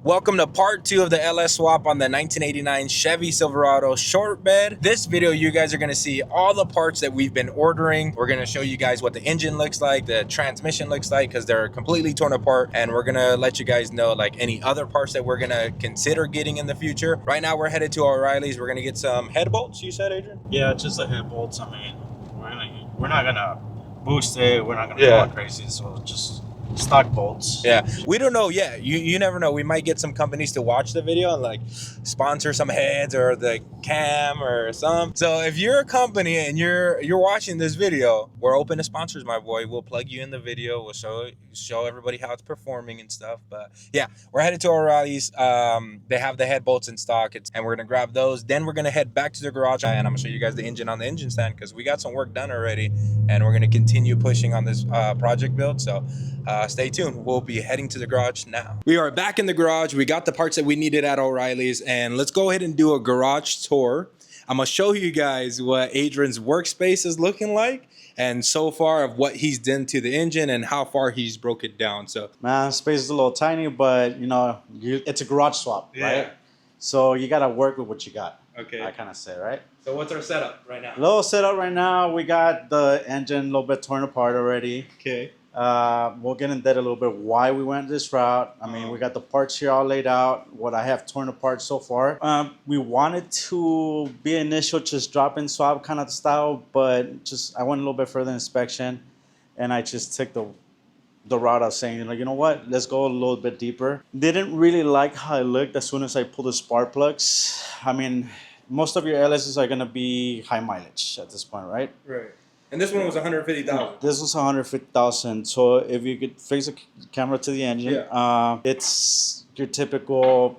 Welcome to part 2 of the LS swap on the 1989 Chevy Silverado short bed. This video, you guys are gonna see all the parts that we've been ordering. We're gonna show you guys what the engine looks like, the transmission looks like, because they're completely torn apart. And we're gonna let you guys know like any other parts that we're gonna consider getting in the future. Right now, we're headed to O'Reilly's. We're gonna get some head bolts, you said, Adrian? Yeah, just the head bolts. I mean, we're not gonna boost it. We're not gonna go all crazy. So just stock bolts. Yeah, we don't know yet. You never know. We might get some companies to watch the video and like sponsor some heads or the cam or some. So if you're a company and you're watching this video, we're open to sponsors, my boy. We'll plug you in the video. We'll show everybody how it's performing and stuff. But yeah, we're headed to O'Reilly's. They have the head bolts in stock, and we're gonna grab those. Then we're gonna head back to the garage, and I'm gonna show you guys the engine on the engine stand because we got some work done already, and we're gonna continue pushing on this project build. So. Stay tuned. We'll be heading to the garage now. We are back in the garage. We got the parts that we needed at O'Reilly's, and let's go ahead and do a garage tour. I'm gonna show you guys what Adrian's workspace is looking like, and so far of what he's done to the engine and how far he's broke it down. So, man, space is a little tiny, but you know, it's a garage swap, right? So you gotta work with what you got. Okay. I kind of say, right? So what's our setup right now? Little setup right now. We got the engine a little bit torn apart already. Okay. We'll get into that a little bit why we went this route. I mean, we got the parts here all laid out, what I have torn apart so far. We wanted to be initial just drop in swap kind of style, but just I went a little bit further inspection, and I just took the route of saying, like, you know what, let's go a little bit deeper. Didn't really like how it looked as soon as I pulled the spark plugs. I mean, most of your LSs are gonna be high mileage at this point, right? Right. And this one was 150,000. This was 150,000. So if you could face the camera to the engine, it's your typical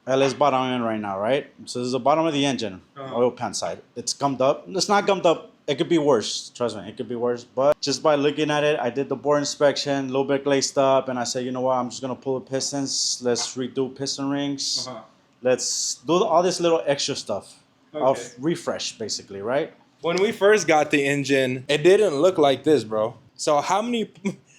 LS bottom end right now, right? So this is the bottom of the engine, oil pan side. It's gummed up. It's not gummed up. It could be worse. Trust me, it could be worse. But just by looking at it, I did the bore inspection, a little bit glazed up, and I said, you know what? I'm just gonna pull the pistons. Let's redo piston rings. Let's do all this little extra stuff of refresh, basically, right? When we first got the engine, it didn't look like this, bro. So how many,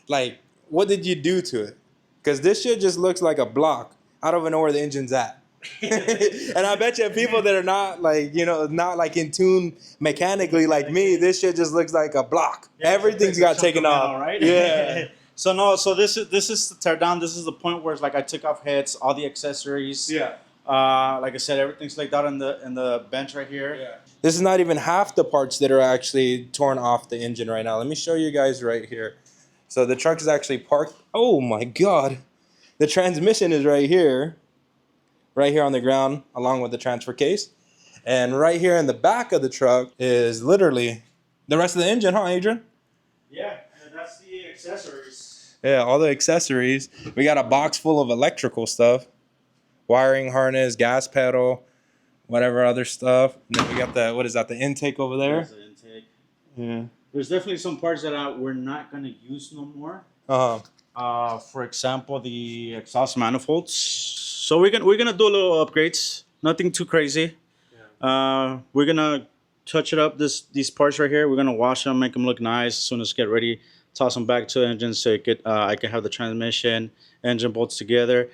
like, what did you do to it? Because this shit just looks like a block. I don't even know where the engine's at. And I bet you people that are not like, you know, not like in tune mechanically like me, this shit just looks like a block. Yeah, everything's got taken off. Right? Yeah. So this is the tear down. This is the point where it's like I took off heads, all the accessories. Yeah. Like I said, everything's laid out in the bench right here. Yeah. This is not even half the parts that are actually torn off the engine right now. Let me show you guys right here. So the truck is actually parked. Oh my God. The transmission is right here on the ground, along with the transfer case. And right here in the back of the truck is literally the rest of the engine, huh, Adrian? Yeah, and that's the accessories. Yeah, all the accessories. We got a box full of electrical stuff. Wiring harness, gas pedal, whatever other stuff. And then we got the, what is that, the intake over there? There's the intake. Yeah. There's definitely some parts that we're not going to use no more. For example, the exhaust manifolds. So we're gonna do a little upgrades. Nothing too crazy. Yeah. We're gonna touch it up. These parts right here. We're gonna wash them, make them look nice. As soon as get ready, toss them back to the engine so I can have the transmission, engine bolts together.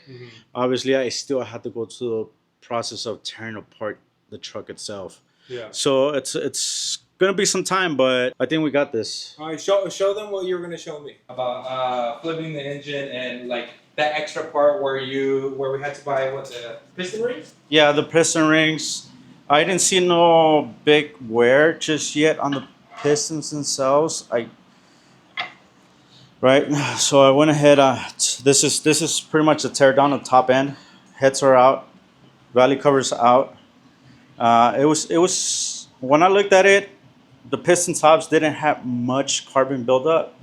Obviously, I still had to go to the process of tearing apart the truck itself. Yeah. So it's gonna be some time, but I think we got this. All right, show them what you were gonna show me about flipping the engine and like that extra part where we had to buy the piston rings. Yeah, the piston rings. I didn't see no big wear just yet on the pistons themselves. Right, so I went ahead. This is pretty much a tear down of top end. Heads are out, valley covers out. It was when I looked at it, the piston tops didn't have much carbon buildup.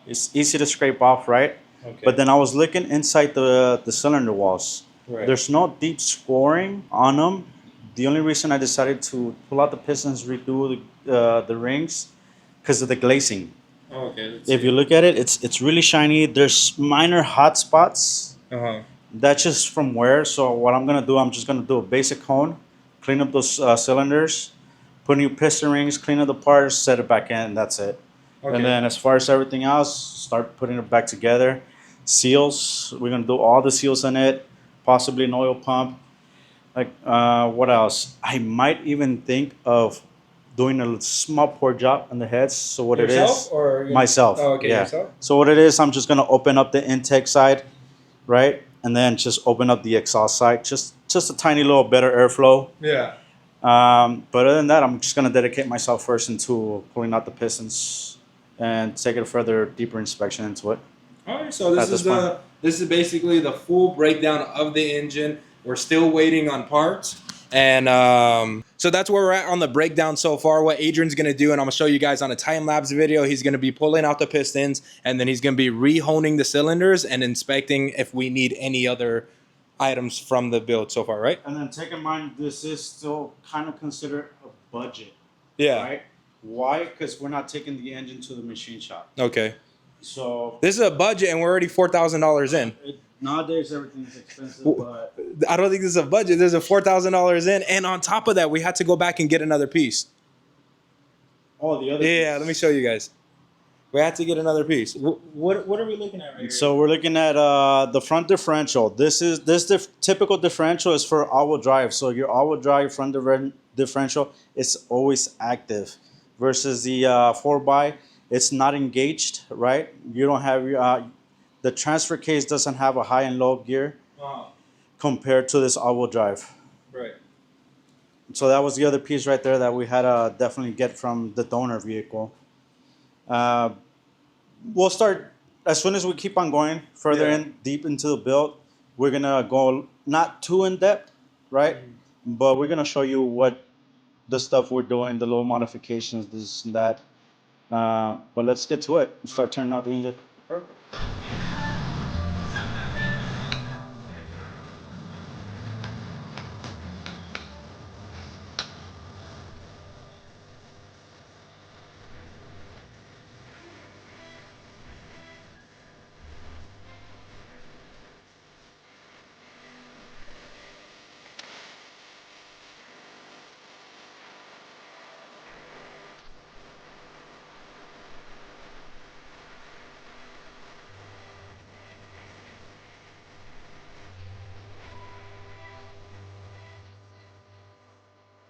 It's easy to scrape off, right? Okay. But then I was looking inside the cylinder walls. Right. There's no deep scoring on them. The only reason I decided to pull out the pistons, redo the rings, because of the glazing. Okay. If you look at it, it's really shiny. There's minor hot spots. That's just from wear. So what I'm gonna do, I'm just gonna do a basic cone, clean up those cylinders, put new piston rings, clean up the parts, set it back in, and that's it. Okay. And then as far as everything else, start putting it back together. Seals, we're gonna do all the seals in it. possibly an oil pump. Like, what else? I might even think of doing a small pour job on the heads. So what Yourself it is, or myself. Oh, okay, yeah. yourself. So what it is, I'm just gonna open up the intake side, right, and then just open up the exhaust side, just a tiny little better airflow. Yeah. But other than that, I'm just gonna dedicate myself first into pulling out the pistons and take a further deeper inspection into it. All right, so At this point. this is basically the full breakdown of the engine. We're still waiting on parts, and so that's where we're at on the breakdown so far. What Adrian's gonna do, and I'm gonna show you guys on a time lapse video. He's gonna be pulling out the pistons, and then he's gonna be rehoning the cylinders and inspecting if we need any other items from the build so far, right? And then take in mind, this is still kind of considered a budget. Yeah. Right? Why? Because we're not taking the engine to the machine shop. Okay. So this is a budget, and we're already $4,000 in. Nowadays, everything's expensive, but I don't think this is a budget. There's a $4,000 in, and on top of that, we had to go back and get another piece. oh, the other. Yeah, let me show you guys. We had to get another piece. What are we looking at right here? So we're looking at the front differential. This typical differential is for all-wheel drive. So your all-wheel drive front differential is always active, versus the 4x, it's not engaged, right? You don't have your the transfer case doesn't have a high and low gear compared to this all-wheel drive. Right. So that was the other piece right there that we had to definitely get from the donor vehicle. We'll start as soon as we keep on going further in deep into the build. We're gonna go not too in depth, right? But we're gonna show you what the stuff we're doing, the little modifications, this and that. But let's get to it and start turning out the engine.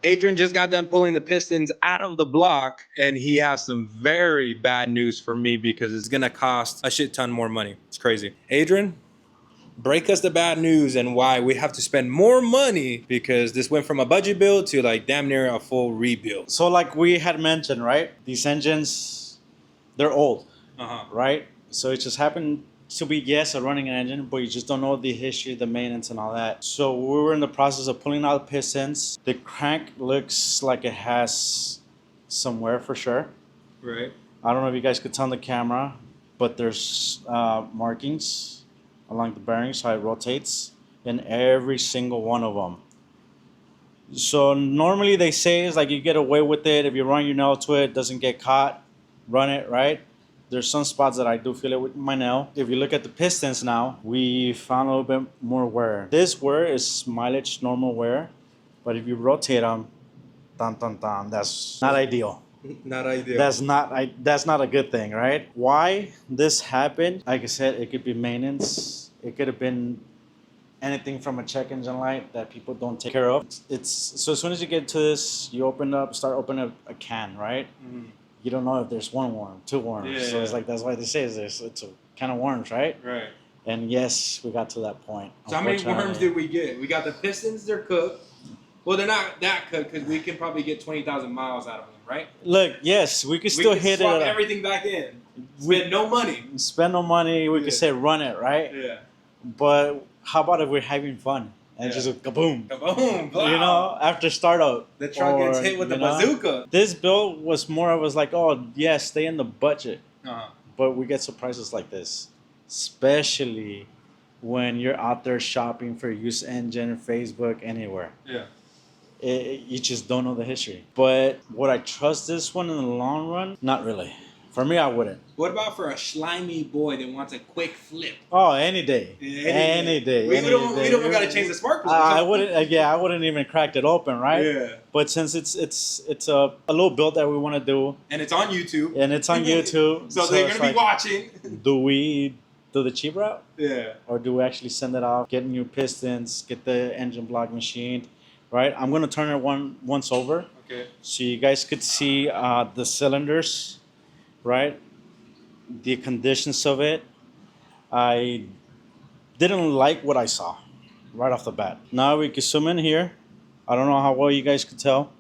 Adrian just got done pulling the pistons out of the block, and he has some very bad news for me because it's gonna cost a shit ton more money. It's crazy. Adrian, break us the bad news and why we have to spend more money, because this went from a budget build to like damn near a full rebuild. So like we had mentioned, right? These engines, they're old, right? So it just happened to be, yes, a running engine, but you just don't know the history, the maintenance, and all that. So we were in the process of pulling out the pistons. The crank looks like it has some wear for sure. Right. I don't know if you guys could tell on the camera, but there's markings along the bearings, how it rotates in every single one of them. So normally they say is like you get away with it if you run your nail to it, it doesn't get caught, run it, right? There's some spots that I do feel it with my nail. If you look at the pistons now, we found a little bit more wear. This wear is mileage normal wear, but if you rotate them, that's not ideal. Not ideal. That's not a good thing, right? Why this happened? Like I said, it could be maintenance. It could have been anything from a check engine light that people don't take care of. It's so as soon as you get to this, you start opening up a can, right? Mm-hmm. You don't know if there's one worm, two worms. Yeah, so it's like that's why they say it's a can of worms, right? Right. And yes, we got to that point. So how many worms did we get? We got the pistons, they're cooked. Well, they're not that cooked because we can probably get 20,000 miles out of them, right? Look, yes, we could still hit it. Swap everything back in. Spend no money. Spend no money. We could say run it, right? Yeah. But how about if we're having fun? And just a kaboom. Kaboom. Wow. You know, after startup. The truck gets hit with the bazooka. This build was like, oh, yeah, stay in the budget. But we get surprises like this. Especially when you're out there shopping for used engine, Facebook, anywhere. Yeah. You just don't know the history. But would I trust this one in the long run? Not really. For me, I wouldn't. What about for a slimy boy that wants a quick flip? Oh, any day. Any day. We don't got to change the spark plug. I wouldn't. I wouldn't even crack it open, right? Yeah. But since it's a little build that we want to do, and it's on YouTube, so they're gonna be watching. Do we do the cheap route? Yeah. Or do we actually send it off, get new pistons, get the engine block machined, right? I'm gonna turn it once over, Okay. so you guys could see the cylinders, right? The conditions of it. I didn't like what I saw right off the bat. Now we can zoom in here. I don't know how well you guys could tell.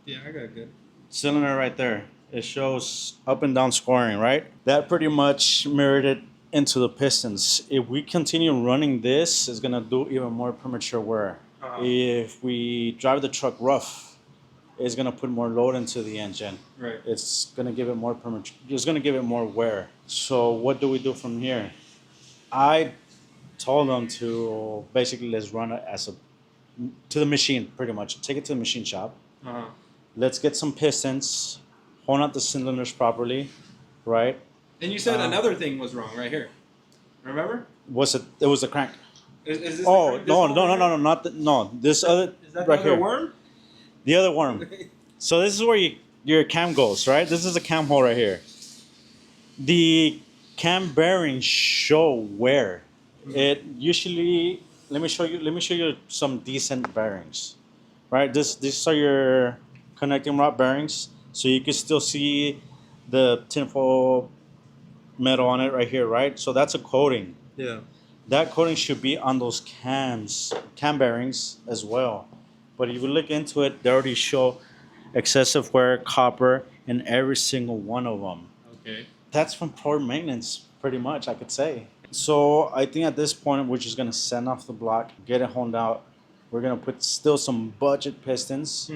Yeah, I got good. Cylinder right there. It shows up and down scoring, right? That pretty much mirrored it into the pistons. If we continue running this, it's gonna do even more premature wear. If we drive the truck rough, it's gonna put more load into the engine. Right. It's gonna give it more premature. It's gonna give it more wear. So what do we do from here? I told them to basically let's run it to the machine, pretty much. Take it to the machine shop. Let's get some pistons, hone out the cylinders properly, right? And you said another thing was wrong right here. Remember? It was the crank. Is this Oh, the crank? no, not no. This other Is that right the other here. worm? The other worm. So this is where your cam goes, right? This is a cam hole right here. The cam bearings show wear. It usually let me show you some decent bearings. Right? These are your connecting rod bearings. So you can still see the tinfoil metal on it right here, right? So that's a coating. Yeah. That coating should be on those cam bearings as well. But if you look into it, they already show excessive wear, copper in every single one of them. Okay. That's from poor maintenance, pretty much, I could say. So I think at this point, we're just gonna send off the block, get it honed out. We're gonna put still some budget pistons,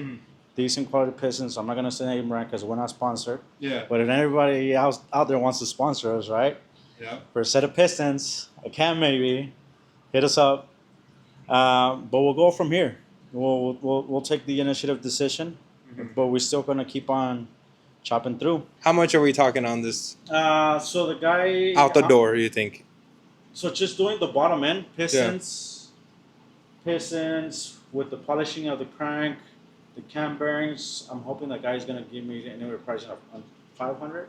decent quality pistons. I'm not gonna say name brand because we're not sponsored. Yeah. But if anybody else out there wants to sponsor us, right? Yeah. For a set of pistons, a cam maybe, hit us up. But we'll go from here. We'll take the initiative decision, but we're still gonna keep on chopping through. How much are we talking on this? So the guy Out the door, you think? So just doing the bottom end pistons with the polishing of the crank, the cam bearings. I'm hoping that guy's gonna give me anywhere pricing of $500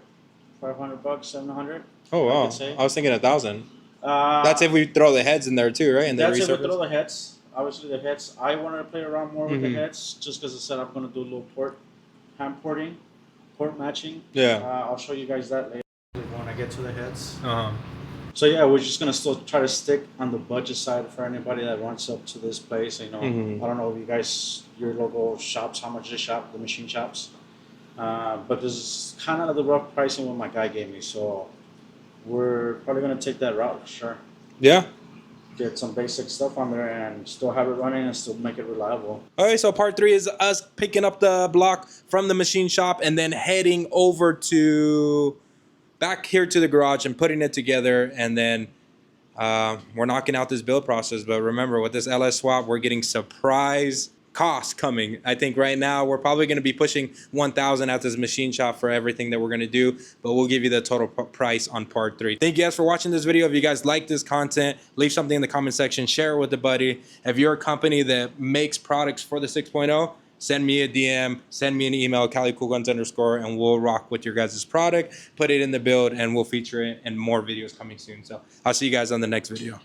bucks, $700. Oh wow! I was thinking 1,000. That's if we throw the heads in there too, right? And that's if we throw the heads. Obviously the heads. I wanted to play around more with the heads, just because I said I'm gonna do a little hand porting, port matching. Yeah. I'll show you guys that later when I get to the heads. Uh-huh. So yeah, we're just gonna still try to stick on the budget side for anybody that wants up to this place. You know, I don't know if you guys, your local shops, how much they shop, the machine shops. But this is kind of the rough pricing what my guy gave me. So we're probably gonna take that route for sure. Yeah. Get some basic stuff on there and still have it running and still make it reliable. All right, so part 3 is us picking up the block from the machine shop and then heading over to back here to the garage and putting it together, and then we're knocking out this build process. But remember, with this LS swap, we're getting surprise costs coming. I think right now we're probably going to be pushing 1,000 at this machine shop for everything that we're going to do, but we'll give you the total price on part 3. Thank you guys for watching this video. If you guys like this content, leave something in the comment section, share it with a buddy. If you're a company that makes products for the 6.0, send me a DM, send me an email, CaliCoolGuns_, and we'll rock with your guys' product, put it in the build, and we'll feature it in more videos coming soon. So I'll see you guys on the next video.